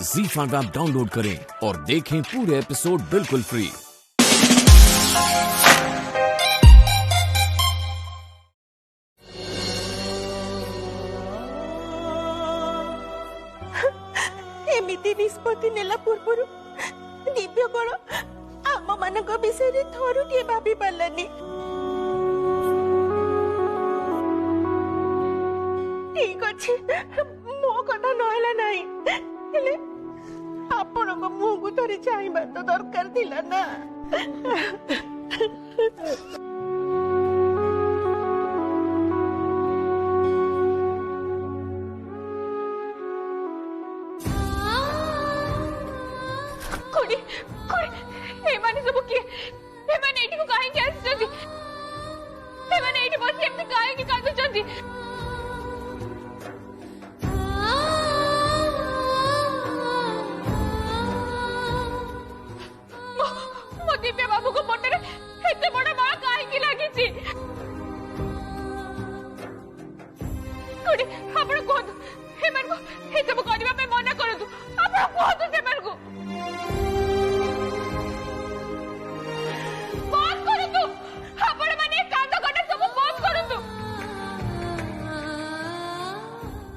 ZEE5 app download करें और देखें पूरे एपिसोड बिल्कुल फ्री। एमिति निष्पत्ति नेला पूर्व दिव्य कौन आम मान विषय थरुटे भाभी पारानी। ठीक अच्छे मो कथा नहला नाई आपण मुह को थोड़ी चाहवा तो दरकार थिला ना। कोडी कोडी ए माने सब के ए माने एठी को काहे के आछथि ए माने एठी बस एमति काहे के कांदुछथि मो दिव्य बाबू को मोटरे एते बड़ा माळ काहे के लागिछि कोडी आपण कोद ए मन को ए सब करबा पे मना करदु आपण कोद से मन को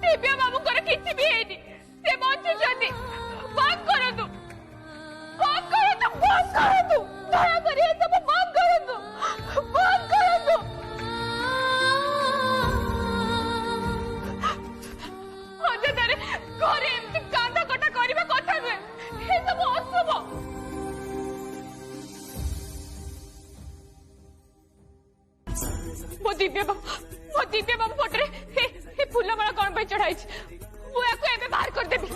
दिव्य बाबू को किसी भी है नहीं से बच्चे जाती बात करो तू दया करिए सब बात करो तू होते तारे घरे एमती कांदा कटा करिबा कथा नुहे हे सब अशुभ। मो दिव्य बाबू पटरे हे फूल माला कौन पे चढ़ाई वो याको एबे बाहर कर देबी।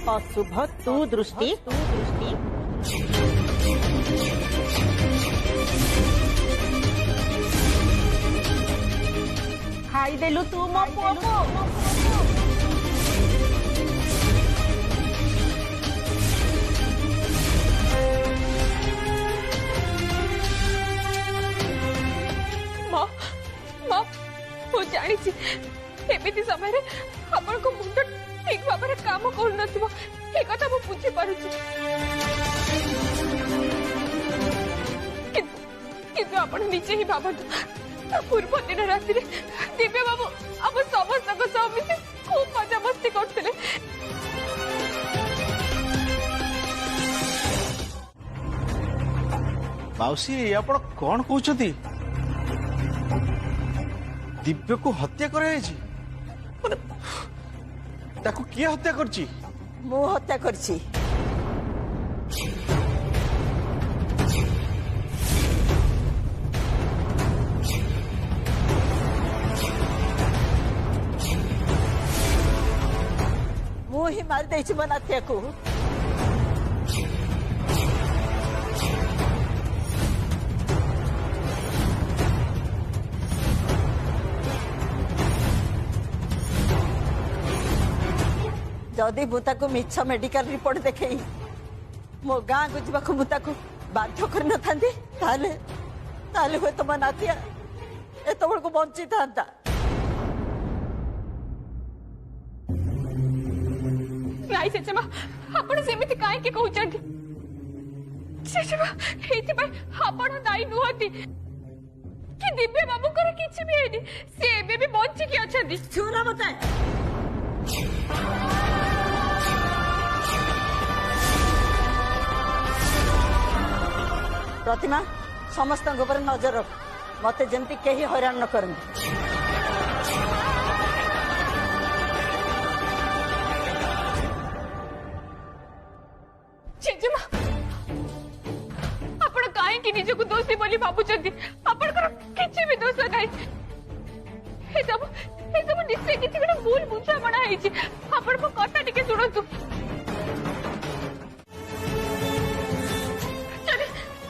अशुभ तू दृष्टि खाई देलु तू मो पुओ को। जानी एमती समय आपण को मुंड ठीक भाव में काम कर कथा मुझे बुझी पारुची किंतु आपण निजे ही भावतु पूर्व दिन राति दिव्य बाबू आम समस्त मिसे खूब मजा मस्ती करते। माउसी आपण कौन कहते दिव्य को हत्या कराई ताकू किए हत्या करची? मु हत्या करची। मु ही मार देछि बनाथिया को। जदि मुता को मिछ मेडिकल रिपोर्ट देखे मो गाँ को जीवा मुता को बाध्य कर न थांती ताले ताले हो तो नातिया एत बड़ को बंची था। नाई सेचमा आपण सेमिति काहे के कहउचंती सेचमा हेति भाई आपण दाई नुहती कि दिव्य बाबू कर किछि भी हेनी से एबे भी बंची के अछंती छुरा बताए। प्रतिमा समस्त ऊपर नजर रख मत जमती कहीं हैरान न कर। आपण काहे कि निज को दोषी बोली भाबुचंती आपण कर किछि भी दोष नाही हे सब निश्चय किछि गोटे भूल बुझा बना है आपण को कथा टिके सुनतु।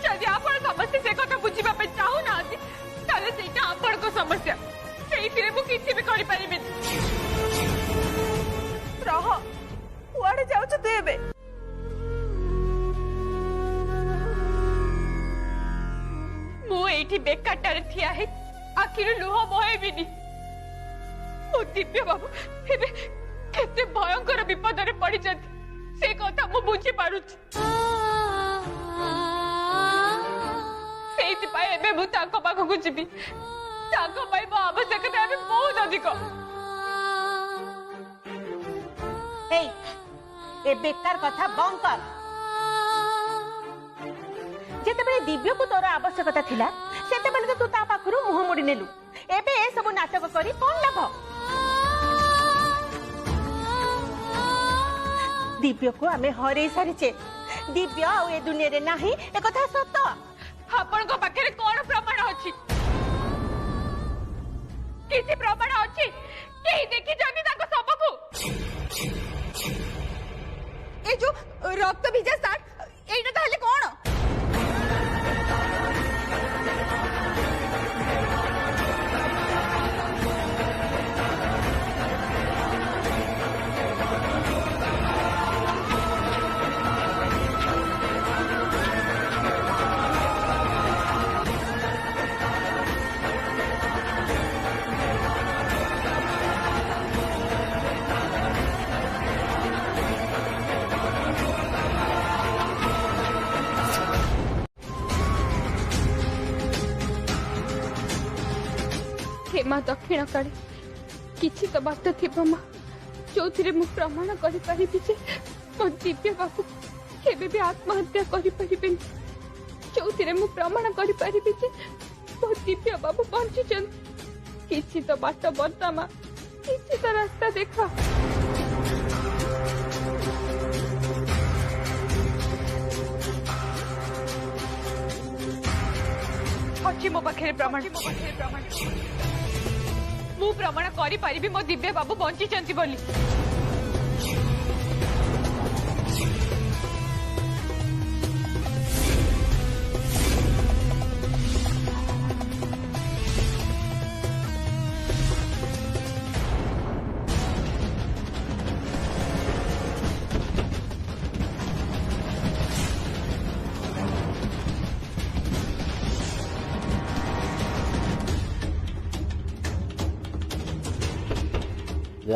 जदि आपण समस्या से कथा बुझीबा पे चाहू ना ताले सेटा आपण को समस्या सेइथिरे मु किछि भी करि परिबे रह कुआडे जाउछ तू एबे एठी बेकारटारे थिया है आखिर लुह बहेबिनी ओ दिव्य बाबू एबे केते भयंकर विपद रे पड़ी जाती से कथा मु बुझी पारुछि सेति पाए एबे मु ताको पाखु जिबी ताको पाई मो आवश्यकता एबे बहुत अधिक ए बेकार कथा बंद कर जेतेबेले दिव्य को तोर आवश्यकता थिला सेतेबेले तू ता पाखरु मुह मोड़ी नेलु एबे ए सब नाटक करी कोन लाभ दिव्य को आमे हरे सारिचे दिव्य आ ए दुनिया रे नाही ए कथा सत्य आपण को पाखरे कोन प्रमाण अछि किसी प्रमाण अछि केही देखि जनी ताको सबको ए जो रक्त भिजा साट एटा ताले कोन हेमा दक्षिण काड़े किसी तो बात थी माँ जो मु प्रमाण करि जे मो दिव्य बाबू केबे भी आत्महत्या करि परिबेन जो मु प्रमाण करि जे मो दिव्य बाबू बंची किसी तो बात बता माँ किसी तो रास्ता देखा अच्छी मो पाखे प्रमाण मु प्रमाण करि परिबी मो दिव्य बाबू बंची चंती बोली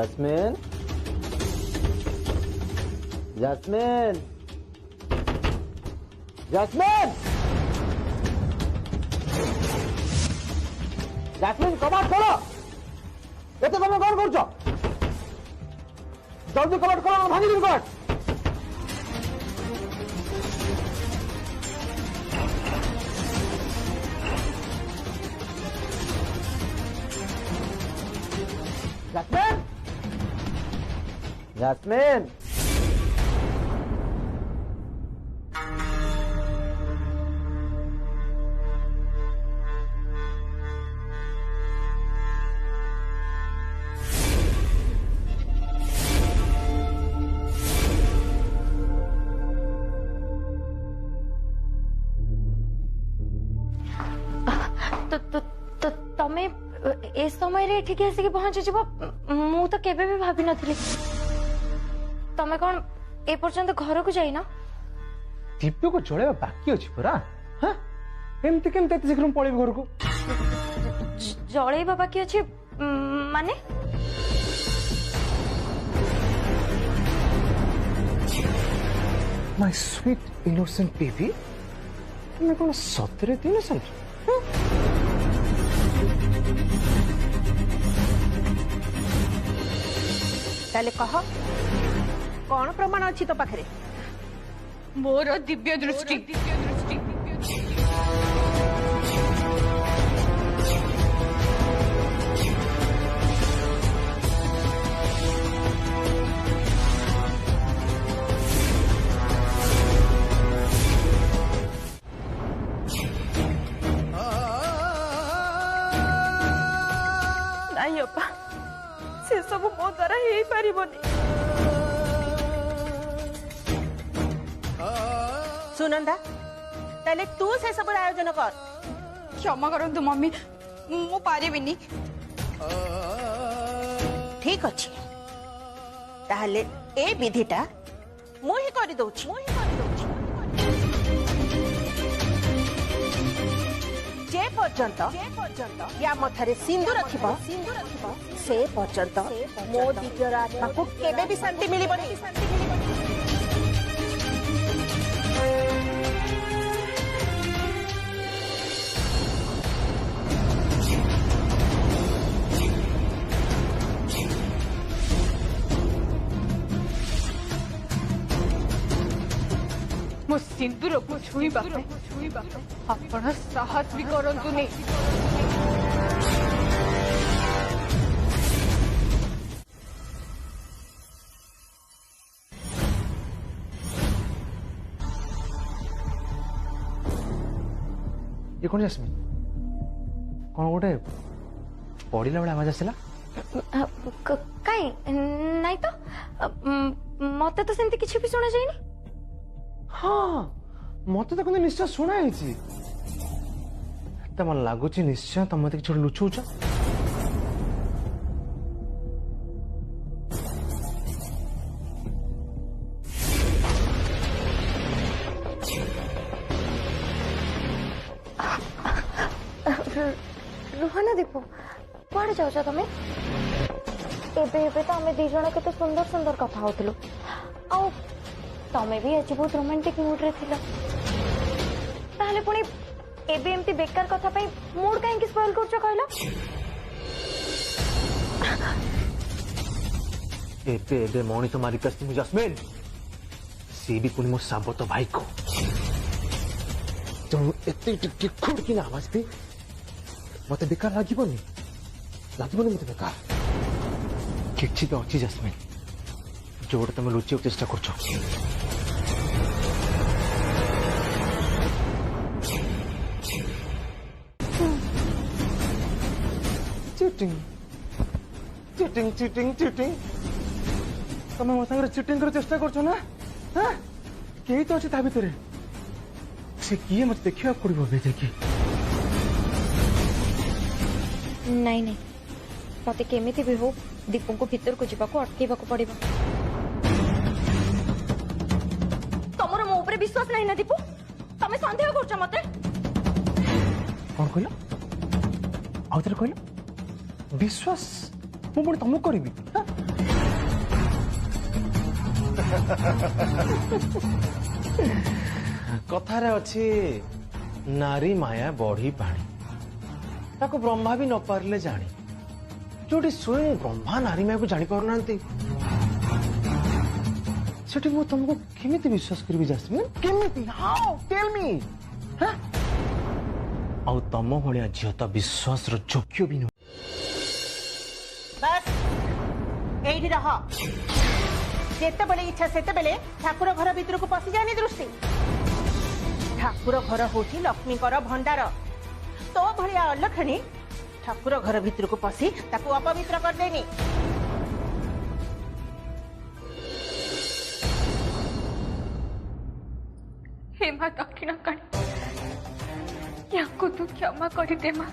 Jasmine? Jasmine? Jasmine? Jasmine, कबाड़ खोलो! ये तो तुम कौन करछो? जल्दी कबाड़ खोलो भागी दिन कबाड़! Jasmine? Jasmine? तो तमे ए समय रे ठीक आसी के पहुंच जीवो मु तो केबे भी भाबी नथिली तमे कोन ए पर्यंत घर को जाई ना दिव्य को जळेबा बाकी अछि परा हां एमति केमते एते शीघ्र पळेबी घर को जळेबा बाकी अछि माने माय स्वीट इनोसेंट बेबी तुम कोन सतरे इनोसेंट ताले कह कौन प्रमाण अछि तो पाखरे मोर दिव्य दृष्टि नहीं अपा से सब मो द्वारा हे पारिबोनी सुनंदा ताले तू से सब आयोजन कर क्षमा करंतु मम्मी मु पारिबिनी ठीक अछि ताहले ए विधिटा मु ही करि दउछि जे पर्यंत या मथरे सिंदूर थिबो से पर्यंत मो दिव्यर आत्मा को केबे भी शांति मिलिबनी। मो सिंदूर को छुईबा आपण साहस भी करंतु नहीं। ये कौन जास्मिन कौन गोटे पड़िला बेला आवाज आसला काई नहीं तो मते तो सेमती किछि भी सुना जायनी। हाँ मत तो निश्चय शुणाई मन लगुच निश्चय तुम मत कि लुचौच। रुहाना दीपू कुआड़े जाऊच तमें? एबे एबे तो आमे दी जण केते सुंदर सुंदर कथा होतलु आ तमें भी आज बहुत रोमांटिक मूड रे थिला ताले पुणी एबे एमती बेकार कथा पई मूड काहे कि स्पॉइल करछ कहलो? एबे एबे मौनी तो मारी कस्ती मु जस्मिन सी भी पुणी मो साबत भाई को तो एते टिक खुड की आवाज पे मते बेकार लागिबोनी मते बेकार किछि तो अछि जस्मिन जोड़ तुम लुचिया चेष्टा करछो। चीटिंग चीटिंग चीटिंग चीटिंग तुम मो संगे चीटिंग कर चेष्टा करछो ना? हां केही तो अछि ता भितरे से किए मत देखिया पड़िबो बे देखि। नहीं नहीं मते केमिति भी हो दीपू को भीतर को जीवा को अटकेबा को पड़िबो। तमरो मो ऊपर विश्वास नहीं ना दीपू? तमे संदेह करछ मते? कौन कहलो आउतर कहलो विश्वास मु पुणी तुमको करबी? कथारे अच्छी नारी माया बढ़ी पानी ताको ब्रह्मा भी न पारले जानी जोटी स्वयं ब्रह्मा नारी माया को जानी पार ना सेठी मु तुमको केमिति विश्वास करबी जस्मिन? केमिति? How tell me. हां आउ तम भलिया झियो त विश्वास रो योग्य भी न। बस एइठी रह जेते बेले इच्छा सेते बेले ठाकुर घर भीतर को पसी जानी दृष्टि। ठाकुर घर होची लक्ष्मी कर भंडार तो भलिया अलखणी ठाकुर घर भीतर को पसी ताको अपवित्र कर देनी। हे माँ दक्षिण काणी या को तू क्षमा कर दे माँ।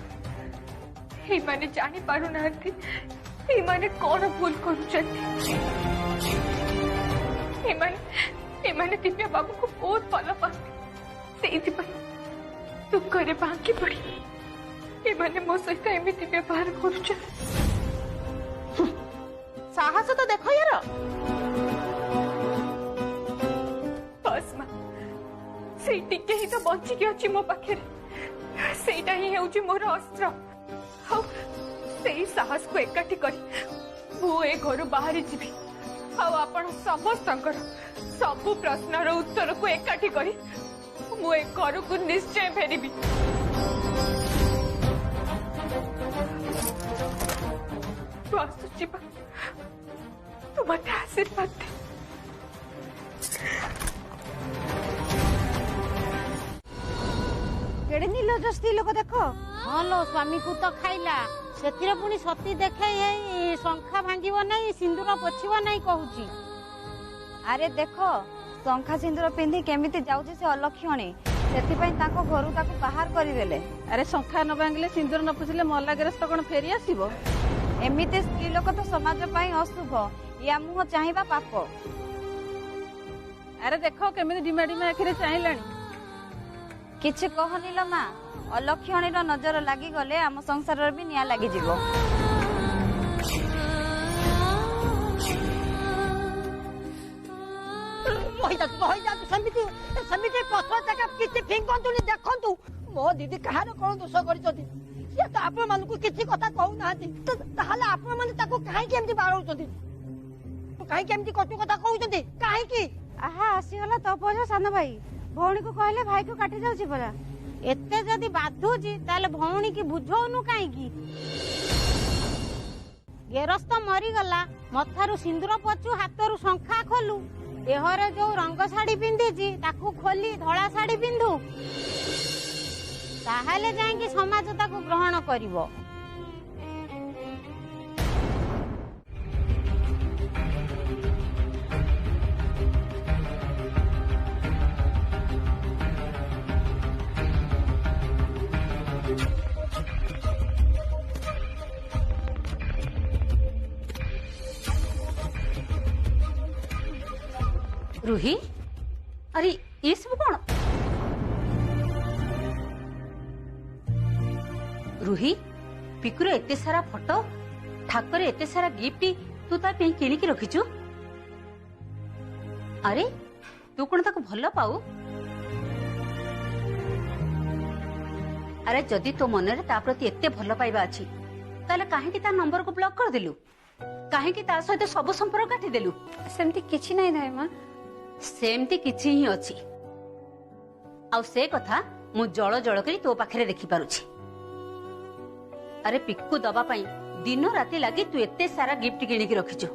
हे माने जानी पारु नांती हे माने कौन भूल करूचंती। हे माने दिव्या बाबू को बहुत भल पाती सेइथि पई तू करे बांकी पड़ी हे माने मो सहित एमिति व्यवहार करूछ। साहस तो देखो यार। बस माँ से टिके ही तो बंची के अछि मो पाखे सेटा ही हेउची मोर अस्त्र। हाउ सेई साहस को एकाठी करी मु ए घर बाहरी जीवी हाउ आपण समस्तंकर सबु प्रश्नर उत्तर को एकाठी करी मु ए घर को निश्चय फेरिबी। तू आसुची बा तू मते आशीर्वाद दे। केड़े नीलज स्त्री लोक देख हाँ लो स्वामी को तो खाइला से पुणी सती देखे शंखा भांगिब नहीं सिंदूर पोछिब नहीं कहूची। अरे देखो शंखा सिंदूर पिंधि केमिति जाउची से अलक्षणी सेथिपई ताको घरु ताको बाहर करिदेले। अरे शंखा न भांगिले सिंदूर न पोछिले मल्ला ग्रस्त कोन फेरी आसीबो? एमिति स्त्री लोक तो समाज पई अशुभ या मुह चाहिबा पाप। अरे देखो केमिति डिमा डिमा आखिरे चाहिलानी। किछ कहनी लो मां अलक्षणीर नजर लागिगले आम संसार भी निया लागिजिवो। ସେମିତି ପଛ ଜାଗା କିଛି ଫିଙ୍ଗନ୍ତୁନି। ଦେଖନ୍ତୁ ମୋ ଦିଦି କାହାର କଣ ଦୋଷ କରିଛନ୍ତି, ସିଏ ତ ଆପଣ ମାନଙ୍କୁ କିଛି କଥା କହୁନାହାନ୍ତି। ତାହେଲେ ଆପଣ ମାନେ ତାକୁ କାହିଁକି ଏମିତି ବାଡଉଛନ୍ତି, କାହିଁକି ଏମିତି କଟୁ କଥା କହୁଛନ୍ତି, କାହିଁକି? ଆହା ଆସିଗଲା ତୋ ପୁଅ ସାନ ଭାଇ। ଭଉଣୀକୁ କହିଲେ ଭାଇକୁ କାଟି ଯାଉଛି ପରା। ଏତେ ଯଦି ବାଧୁଛି ତାହେଲେ ଭଉଣୀ କି ବୁଝଉନୁ କାହିଁକି? ଗେରସ୍ତ ମରିଗଲା, ମଥାରୁ ସିନ୍ଦୁର ପୋଛୁ, ହାତରୁ ଶଙ୍ଖା ଖୋଲୁ, ଦେହରେ ଯୋଉ ରଙ୍ଗ ଶାଢୀ ପିନ୍ଧିଛି ତାକୁ ଖୋଲି ଧଳା ଶାଢୀ ପିନ୍ଧୁ, ତାହେଲେ ଯାଇକି ସମାଜ ତାକୁ ଗ୍ରହଣ କରିବ। रुही, अरे ये सब कौन? रुही, पिकुर एते सारा फोटो, ठाकुर एते सारा गिफ्ट तू ता पे किणी की रखिचु? अरे तू कोन ताको भलो पाऊ? अरे जदि तो मन रे ता प्रति एते भलो पाइबा अछि ताले काहे की ता नंबर को ब्लॉक कर देलु? काहे की ता सहित सब संपर्क काटी देलु? सेमती किछि नाही धाय मां। सेमती किछि ही अछि। आउ से कथा मु जळ जळ करी तो पाखरे देखि पारुछि। अरे पिक्कू दबा पाई दिन राति लागी तू एते सारा गिफ्ट किणी की रखिछु।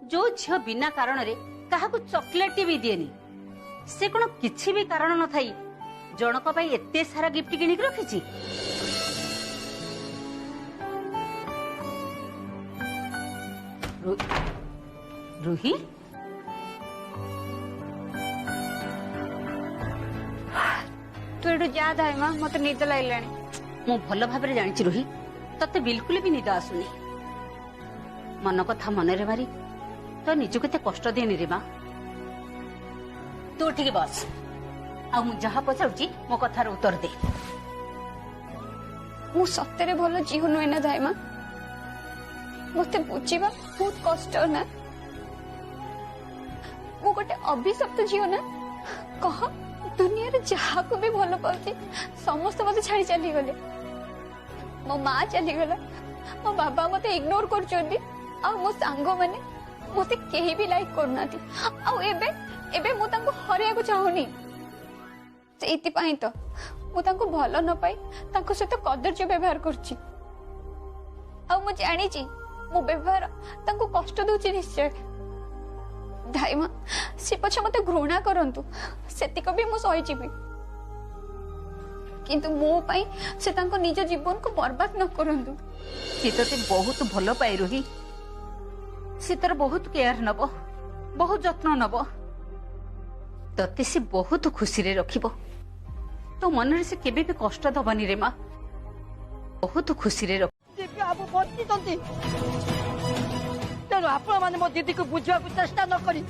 जो झियो बिना कारण रे काहा को चॉकलेट भी दिएनी, से कोन किछि भी कारण न थाई जनक पाई एते सारा गिफ्ट किणी की रखिछि। रुही तू एडू जा धाय मां, मते निद लागलानी। मु भल भाबरे जानिछि रुही, तते बिल्कुल भी निद आसुनी। मन कथा मन रे मारी तो निजु केते कष्ट देनी रे मां। तू ठीक बस, आ मु जहा पचाउची मो कथार उत्तर दे। मु सत्तरे भलो जीव नुए ना धाय मां, मते बुझीबा बहुत कष्ट ना। मु गोटे अभिशप्त जीव ना। कह दुनिया रे जहा को भी भलो पाउची समस्त मते छाड़ी चली गले। मो मां चली गला, मो बाबा मते इग्नोर करचोंदी, आ मो सांगो माने मते केही भी लाइक करनाती। आ एबे एबे मु तांको हरिया को चाहुनी। सेति पई तो मु तांको भलो न पाई तांको सहित कदर्य व्यवहार करची। आ मु जानी छी मो व्यवहार तांको कष्ट दोची निश्चय। धाइमा से पछे मते घृणा करंतु, सेतिक भी मु सही जीवी, किंतु मो पई से तांको निज जीवन को बर्बाद न करंतु। से तते बहुत भलो पाई रुही, से तर बहुत केयर नबो, बहुत जत्न नबो, तते से बहुत खुशी रे रखिबो। तो मन रे से केबे भी कष्ट दबनी रे मां, बहुत खुशी रे रख। दिव्य आप बचितंती, तेणु आपण माने मो दीदी को बुझा को चेष्टा न करी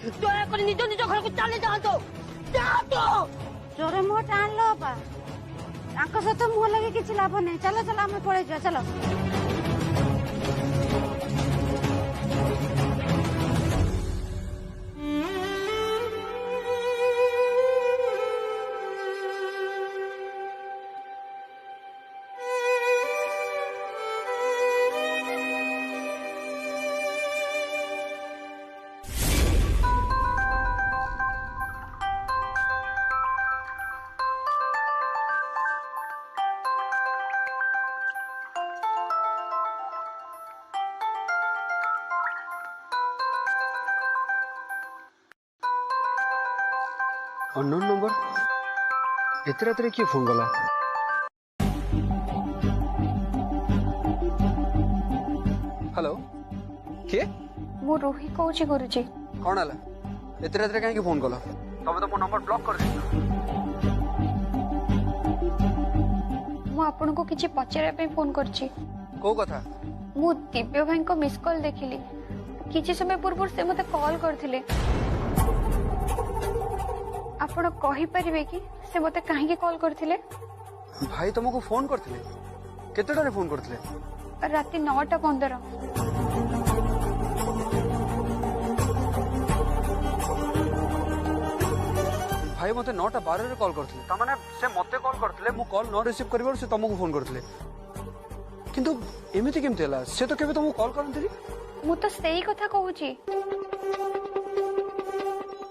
दया करी निज निज घर को चले जातो। जातो जोरे मुह टाण लो बा, तांको सहित मुह लगे किछि लाभ नहीं। चलो चलो हम पळे जा, चलो। अननोन नंबर एते रात रे किए फोन गला? हेलो के? मु रोही कहूची गुरुजी। कौन आला? एते रात रे काहे फोन गला? तमे तो मो नंबर ब्लॉक कर दे। मु आपन को किछि पचरा पे फोन करछि। को कथा? मु दिव्य भाई को मिस कॉल देखिली, किछि समय पूर्व से मते कॉल करथिले। आपण कहि परिबे कि से मते काहे के कॉल करथिले? भाई तुमको फोन करथिले केतेटारे फोन करथिले राति 9:15 भाई मते 9:12 रे कॉल करथिले त माने से मते कॉल करथिले मु कॉल न रिसीव करिवर से तुमको फोन करथिले किंतु एमिति केमते हला से तो केबे तुमको कॉल करनथिली मु तो सेही कथा कहूची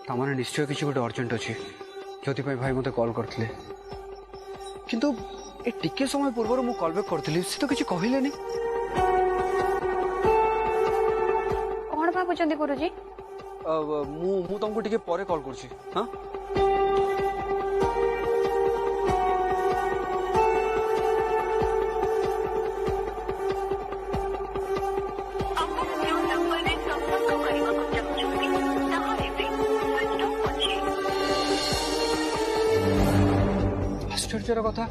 त माने निश्चय किछि गोटे अर्जेंट अछि जोति भाई मते कॉल करथिले किंतु ए टिके समय पूर्व मु कॉल बैक करथिली से तो किछि कहिलेनी कोन भाबुचंदी गुरुजी मु तुमको टिके परे कॉल करछि हां आश्चर्यर कथा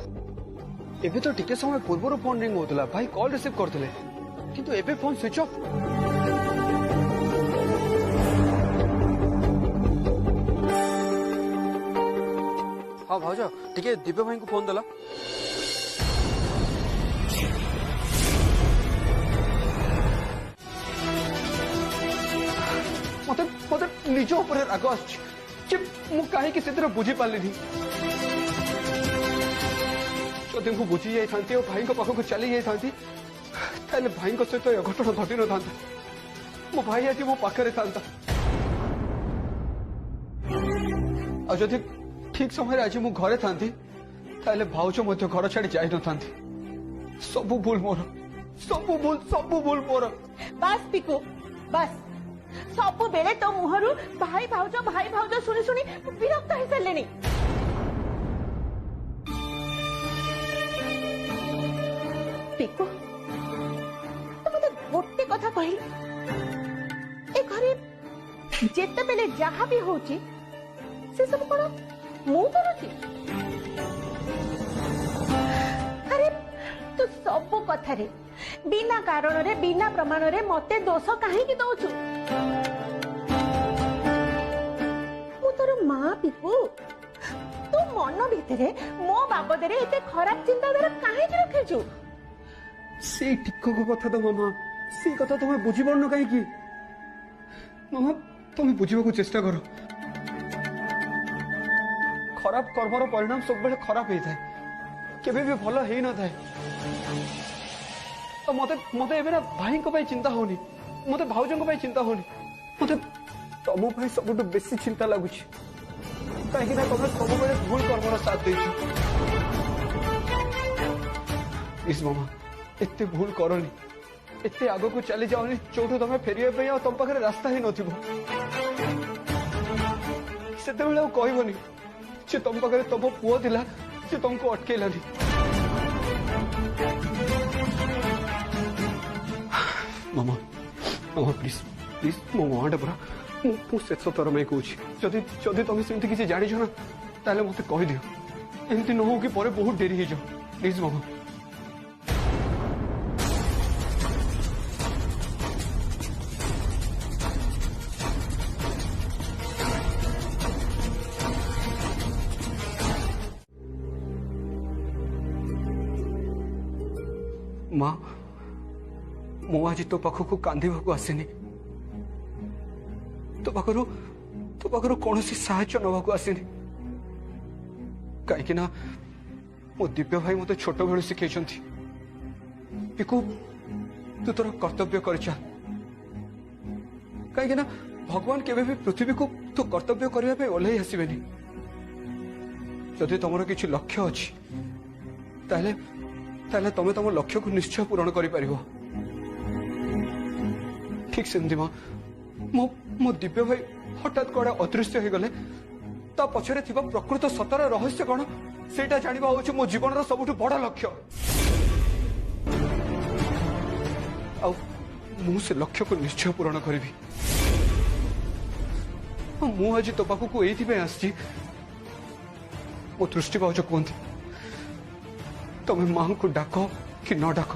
एबे तो टिके समय पूर्व फोन रिंग होतला भाई कॉल रिसीव करथिले किंतु एबे फोन स्विच ऑफ हाँ भाज टिके दिव्य भाई को फोन देला मते मते निज ऊपर राग आछि जे मु काहे कि सेतिर बुझी पालिनी जदि मु बुझी जाई थांती और भाई को पाखक चली जाई थांती ताले भाई को सहित अघटन घटी न थांता मो भाई आज मो पाखरे थांता और जदि ठीक समय आज मु घरे थांती ताले भाउज मध्य घर छाड़ी जाई न थांती सब भूल मोर बस पिकू बस सब बेले तो मुहरु भाई भाउज सुनी सुनी विरक्त हो सारे पिकू तो मते गोटे कथा कहली ए घरे जेते बेले जहा भी होची से सब कोन मु करूची अरे तू सब कथा रे बिना कारण रे बिना प्रमाण रे मते दोष काहे की दउछु मु तोर मां पिकू तू मन भितरे मो बाबद रे एते खराब चिंताधारा काहे की रखेछु से टिक्को को कथा तो मामा से कथा तुम्हें बुझी पारन कहीं की मामा तुम्हें बुझा को चेष्टा करो खराब कर्मर परिणाम सब बेले खराब होता है केबे भी भलो हे न थाए तो मते मते एबे ना भाई को भाई चिंता होनी मते भाउजन को भाई चिंता होनी मते तमो भाई सबटु बेसी चिंता लागुची काहे कि ना तमे सब बेले भूल कर्मर साथ देछु इस मामा एते भूल करनी एते आगो को चली जाओनी चोटू तमे फेरिया पे आ तम पाखरे रास्ता ही नथिबो सेते बेले कहबोनी से तम पाखरे तम पुओ दिला से तुमको अटकेलानी मामा मामा प्लीज प्लीज मो माटा पूरा मु शेष थर में कहूँ जदि तुम सेमती किसी जान ना ताले मते कह दियो एमती न हो कि पर बहुत डेरी हो जाओ प्लीज मामा माँ मु आज तो पाखक कांदीबा आसेनी तो पाखर कौन साहाय्य नवाक आसेनी कहीं मो दिव्य भाई मत छोट बेलू शिखे पिकू तू तोर कर्तव्य कर कहीं भगवान केवे भी पृथ्वी को तू कर्तव्य करने ओह्लई आसबेनी जदि तुम किसी लक्ष्य अच्छी ताले तमे तुम लक्ष्य को निश्चय पूरण कर ठीक सेमती माँ मो दिव्य भाई हठात कड़े अदृश्य हो गले ता पछरे थिबा प्रकृत सतर रहस्य कौन सेटा जानिबा होछि मो जीवन सबुठ बड़ लक्ष्य आ मु से लक्ष्य को निश्चय पूरण करी मु आज तो पाखु को एथि पे आछि मो दृष्टि भाउज कहते तमे मां को डाक कि न डाक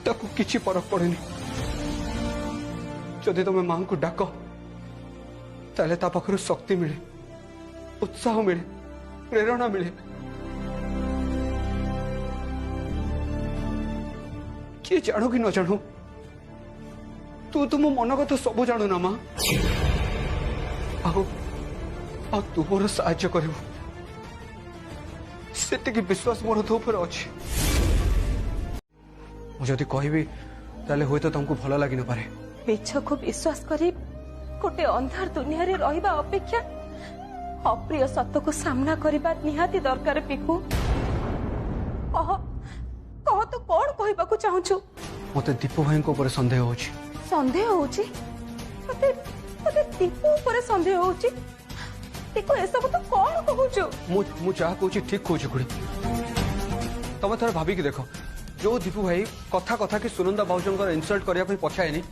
ताकू किछि फरक पड़ेनी जदि तुम मां को डाक ताले ता पाखरु शक्ति मिले उत्साह मिले प्रेरणा मिले किए जानो कि न जानो तू तो मो मन कथा सब जानू ना माँ आ तू मोर साहाय्य करू से विश्वास मोर तो ऊपर अच्छी मुझे कहबी ताले होय तो तुमको भल लगी न पारे मिछ को विश्वास करी गोटे अंधार दुनिया रे रहिबा अपेक्षा अप्रिय सत्य को सामना करबा निहाती दरकार पिकू कह कह तो कौन कहबा को चाहूछु मते दीपू भाई को ऊपर संदेह होची संदेह होची मते मते दीपू ऊपर संदेह होची देखो ए सब तो कौन कहूछु मु चाह कहूची ठीक कहूची खुड़ी तमे थोड़ा भाभी की देखो जो दीपू भाई कथा कथा कि सुनंदा भाउजंकर इनसल्ट करिया पई पछाएनी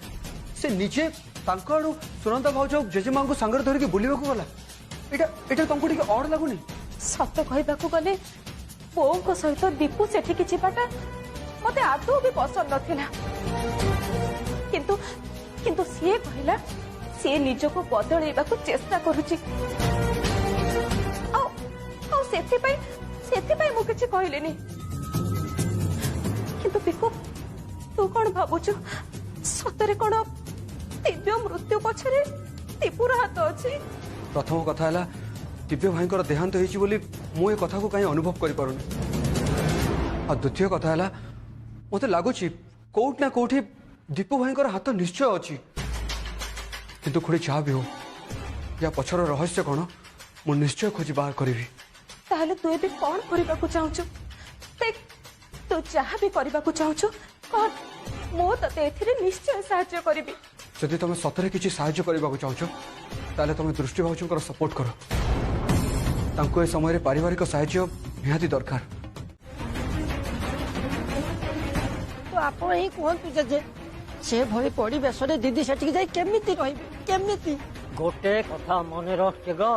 से निजे तांको आडू सुनंदा भाउज जेजेमा को संगर धरि के बुलिबा को गला एटा तुमको ठीक और लागुनी सत्य कहबा को गले पो को सहित दीपू सेठी किछि बाटा मते आदौ भी पसंद नथिला किंतु किंतु से कहला से निज को बदलैबा को चेष्टा करूची आ सेति पई मु किछि कहलेनी किंतु पिकू तू कौन भावुच सतरे कौन दिव्य मृत्यु पछरे दीपूर हाथ अच्छी प्रथम कथा है दिव्य भाई देहांत होइछि बोली मु ए कथा को कहीं अनुभव करि पारुनी आ द्वितीय कथा है मते लागुछि कोउट ना कोउठी दीपू भाई हाथ निश्चय अच्छी किंतु खुड़ी चाह भी हो या पछर रहस्य कौन मु निश्चय खोजी बाहर करी ताहले तू ए कौन करबा को चाहछु देख तू जहाँ भी करबा को चाहछु कह मो तते एथिरे निश्चय सहायता करिबी जदि तुम सतरे किछि सहायता करबा को चाहछु ताले तुम दृष्टि भाउजंकर सपोर्ट करो तांको ए समय रे पारिवारिक सहायता निहाती दरकार तो आपण ही कहतु जे से भली परिवेश रे दीदी सेठी जाई केमिति रहबे केमिति गोटे कथा मन रख गो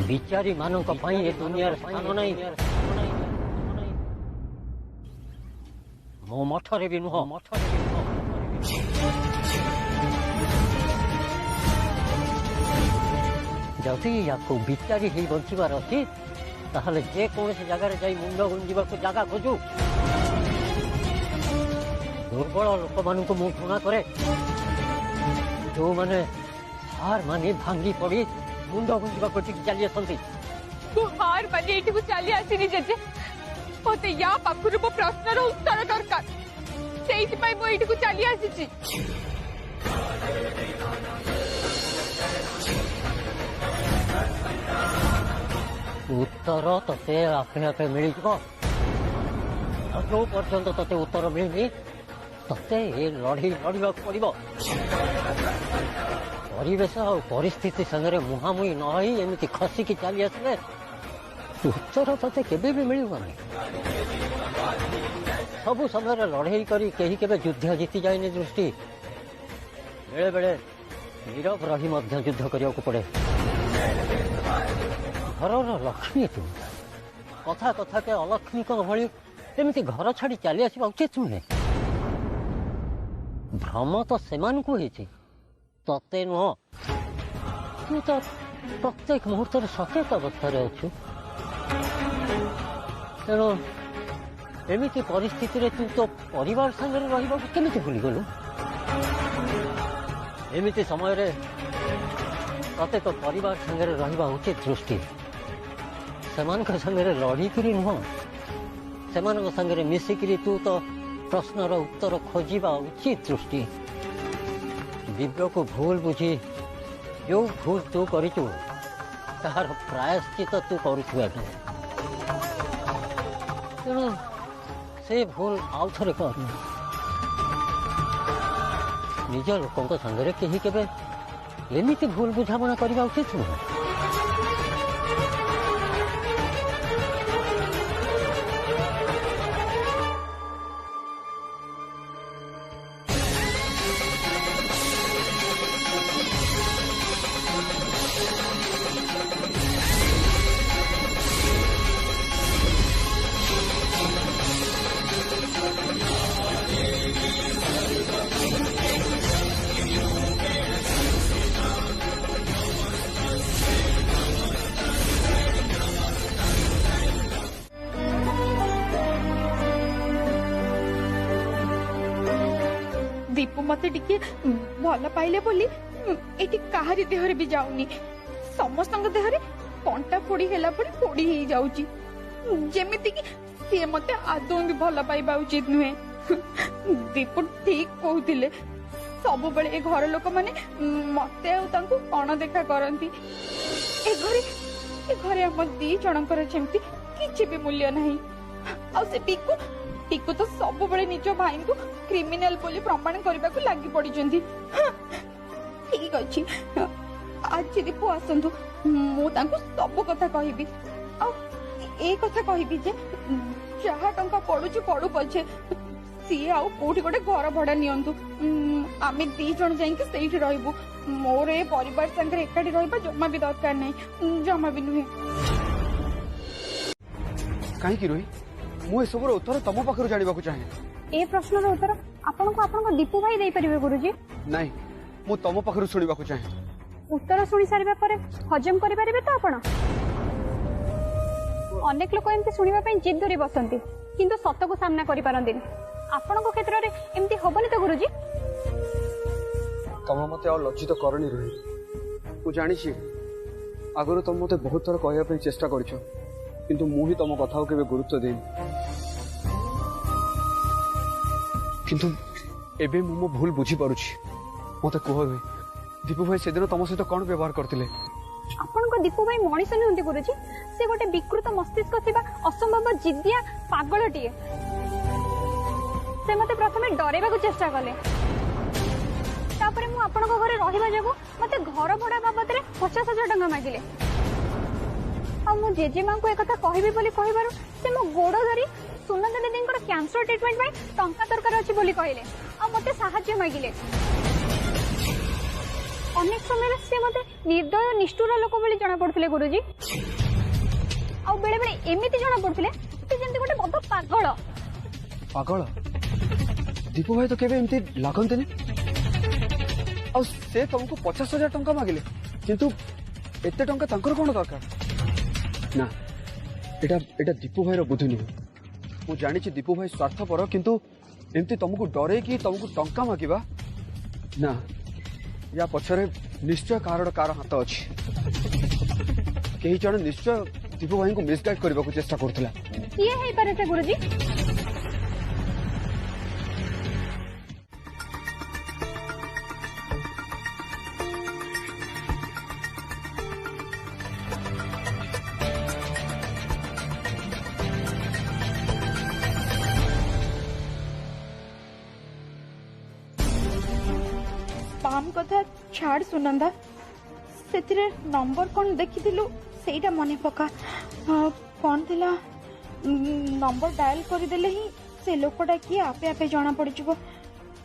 बिचारी मानो को पई ए दुनिया रे स्थान नहीं मो मठरे भी नुह जदि या बिचारी ही बंचार अच्छी ताहले जे कौन जगार जाई मुंड गुंजा को जगह खोजु दुर्बल लोक मान मु घृणा करे जो मैंने हार मानी भांगी पड़ी मुंड गुंजा को चली आसती तू हार मानी एठी को चली आसीनी जेजे मते या पाखुर मो प्रश्नर उत्तर दरकार सेइति पई मो एठी को चली आसीची उत्तर तते आपे आपे मिल जो पर्यंत तते उत्तर मिलनी तते ए लड़ी लड़वा पड़ो परिवेश और परिस्थिति संगे मुहांमुही नई एमती खसिकी चली आसले उत्तर तते केबे भी मिलबो नहीं सबु समय लड़ई करी कहीं केबे युद्ध जीति जाए दृष्टि बेले बेले नीरव रही मध्य युद्ध करिया को पड़े घर लक्ष्मी तू कथा कथा के अलक्ष्मी को भली एमती घर छाड़ी चली आसवा उचित नुहे भ्रम तो सेमान को होइछि तते नुह तू तो प्रत्येक मुहूर्त सचेत अवस्था अच्छु तेणु एमती परिस्थिति रे तू तो परिवार संगे रहिबा केमिति भूली गलु एमती समय रे तते तो परिवार संगे रहिबा उचित दृष्टि सेमान संगे लड़ीकरी नुह सेमान संगे मिसिकी तू तो प्रश्नर उत्तर खोजा उचित दृष्टि दिव्य को भूल बुझी जो भूल तू करू तार प्रायश्चित तू करुवा तेणु से भूल आउ थे कर निज लोक संगे कहीं केबे एमती भूल बुझामणा करवा उचित नुह मते टिके भल पाइले बोली एटी काहारी देहरे भी जाउनी समस्तंग देहरे कंटा फोड़ी हेला पड़ी फोड़ी ही जाउची जेमिति कि से मते आदौ भी भल पाइबा उचित नुहे दीपू ठीक कहूतिले सब बेले ए घर लोक माने मते आ तांको कोन देखा करंती ए घरे हम दी जनकर जेमती किछि भी मूल्य नहीं आ से टिकू तो सब बेले निज भाई को क्रिमिनल बोली प्रमाण करबा को लागि पड़ी जंती ठीक अछि आज दीपू आसंतु मु तांको सब कथा कहिबी आ ए कथा कहिबी जे जहा टंका पडुची पडु पछे सी आउ कोठी गोटे घर भड़ा नियंतु आमे दी जण जाइके सेठी रहबू मोर ए परिवार संगे एकाठी रहबा जम्मा भी दरकार नहीं जम्मा भी नुहे काहे की रोही मु ए सबरो उत्तर तम पाखरु जानिबा को चाहे ए प्रश्नर उत्तर आपन दीपू भाई दे परिबे गुरुजी नहीं मु तम पाखरु सुनिबा को चाहे उत्तर सुनी सारिबा परे हजम करि परिबे तो आपण अनेक लोक एमती सुनिबा पई जिद धरी बसंती किंतु सत्य को सामना करि पारंदिन आपनको क्षेत्र रे एमती होबनी तो गुरुजी तम मते और लज्जित करनी रही मु जानी छी आगरो तुम मते बहुत थर कहया पे चेष्टा करछो किंतु मु ही तम कथा केबे गुरुत्व देई किंतु एबे मु भूल बुझी पारुछि मते कह रे दीपू भाई सेदिन तम सहित कोन व्यवहार करथिले आपनको दीपू भाई मनीष नहुंती गुरुजी से गोटे विकृत मस्तिष्क थिबा असंभव जिद्दिया पागलटिए से मते प्रथमे डरेबा को चेष्टा कले तापरे मु आपनको घरे रहिबा जगो मते घर भड़ा बाबत रे 50,000 टंका मागिले आ मु जेजेमा को एकथा कहिबी बोली कहिबारु से मो गोड़ धरी सुनंदा दीदींकर कैंसर ट्रीटमेंट में टंका दरकार अछि बोली कहिले आ मते सहाय्य मागिले अनेक समय से मते निर्दय निष्ठुर लोक बोली जणा पड़थिले गुरुजी आ बेले बेले एमिति जणा पड़थिले से जेंति गोटे बड पागल पागल दीपू भाई तो केबे एमती लागंते ने आ से तुमको 50,000 टंका मागिले किंतु एते टंका तांकर कोन दरकार ना एटा दीपू भाई रो बुद्धि नहीं मु जानि छी दीपू भाई स्वार्थपर किंतु एमती तुमको डरे कि तुमको टंका मागिबा ना या पछरे निश्चय कार हाथ अछि केही जण निश्चय दीपू भाई को मिसगाइड करबा को चेष्टा करथला ये है पारे से गुरुजी पाम कथा छाड़ सुनंदा सेतिरे नंबर कोन देखिथिलु सेटा मने पका कोन थिला नंबर डायल करि देले ही से लोकटा की आपे आपे जाना पड़ जबो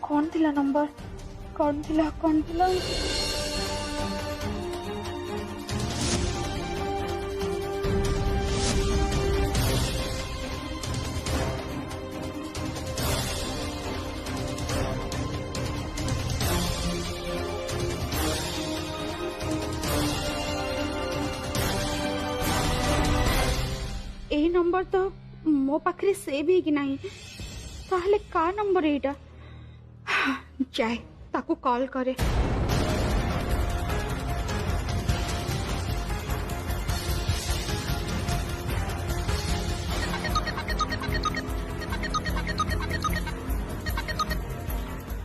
कोन थिला नंबर कोन थिला एही नंबर तो मो पाखरे सेव है कि नहीं ताहले का नंबर एटा जाए ताको कॉल करे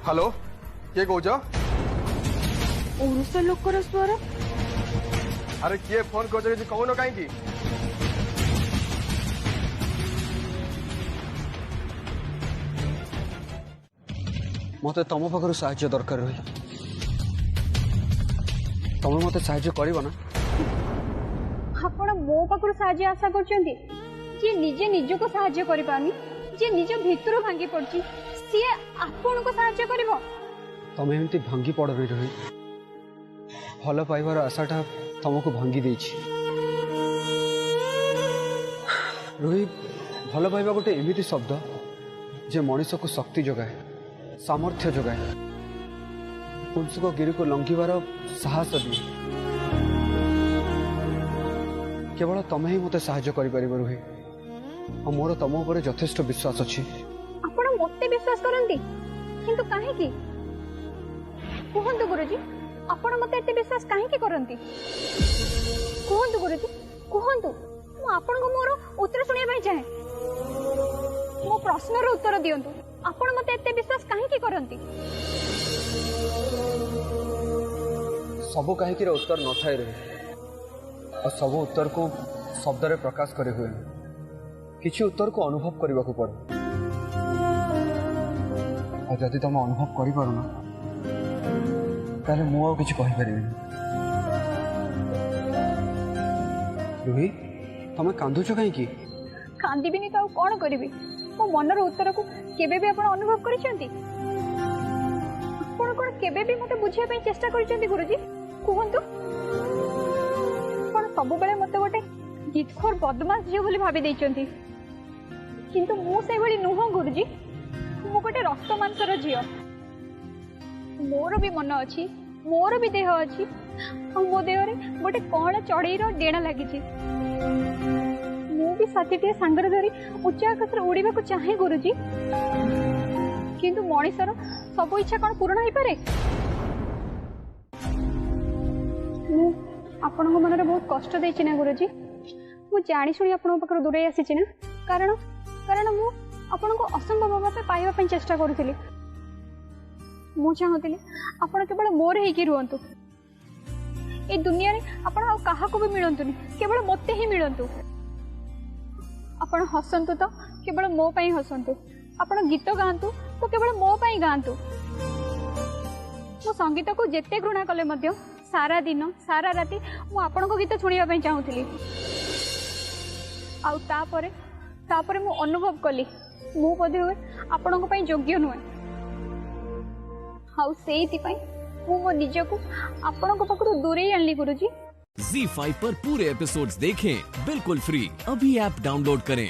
हेलो के कहूछ पुरुष लोकर स्वर अरे किए फोन कर कहून कहीं मत तुम पाखर साहाय्य दरकार रही तुम मत साहाय्य कर ना आपण मो पाखर साहाय्य आशा करछंती जे निजे निज को साहाय्य करि पानी जे निज भितर भांगी पड़ची सी आपण को साहाय्य करिवो तुम एमती भांगी पड़ रही भल पाइबार आशाटा तुमको भांगी देछि रोही भल पाइबा गोटे एमिति शब्द जे मनीष को शक्ति जगाए सामर्थ्य जगाए पुंसक गिरी को लंघिबार साहस दिए केवल तमे ही मते साहाय्य करि परिबो रोही आ मोर तम ऊपर यथेष्ट विश्वास अछि आपण मते विश्वास करंती किंतु काहे की कुहंतु गुरुजी आपण मते एते विश्वास काहे के करंती कुहंतु गुरुजी कुहंतु मु आपण को मोर उत्तर सुनिया पई चाहे मो प्रश्नर उत्तर दियंतु आपण मते एते विश्वास काहे के करंती सब कहीं उत्तर न थाए रहे और सब उत्तर को शब्द रे प्रकाश करे हुए किसी उत्तर को अनुभव करने को पड़े और जदि तुम अनुभव कर पारना ताले मु आउ किछि कहि परिबिनी रुही तुम कांदुछ कहीं कांदिबिनी तो कौन करिबी मो मनर उत्तर को केबे भी आपण अनुभव करिसेंती आपण कोन केबे भी मते बुझिया पई चेष्टा करिसेंती गुरुजी कहंतु पण सब बेले मते गोटे गीतखोर बदमाश झियो बोली भाबी दैचंती किंतु मु से भली नुह गुरुजी मु गोटे रक्त मांसर झियो मोर भी मन अच्छी मोर भी देह अच्छी मो देह रे गोटे कण चढ़ईर डेणा लगी मु भी साथी सांगर धरी उच्च आकाश उड़ीबा को चाहे गुरुजी किंतु मनीषर सब इच्छा कौन पूर्ण हो पारे आपण मन बहुत कष्ट देछि ना गुरुजी मु जानी शुणी आपण पाखर दूरे आसी ना कारण कारण मु आपण को असंभव भाव पाइबा पई चेष्टा करूथिली मु चाहूली आपण केवल मोर हेकि रुहंतु ए दुनिया रे आपण आ काहा को भी मिलंतु केवल मते ही मिलंतु आपण हसंतु तो केवल मो पई हसंतु आपण गीत गांतु तो केवल मो पई गांतु मु संगीत को जेते घृणा कले मध्य सारा दिन सारा राति मु आपण को गीत सुनिबा पई चाहूली आउ तापरे मु अनुभव कली मु बोधे हुए आपण को पई योग्य नुहे हाउ सेति पई मु मो निज को आपण को पकड़ दूरे आनली गुरुजी Z5 पर पूरे एपिसोड्स देखें बिल्कुल फ्री। अभी ऐप डाउनलोड करें।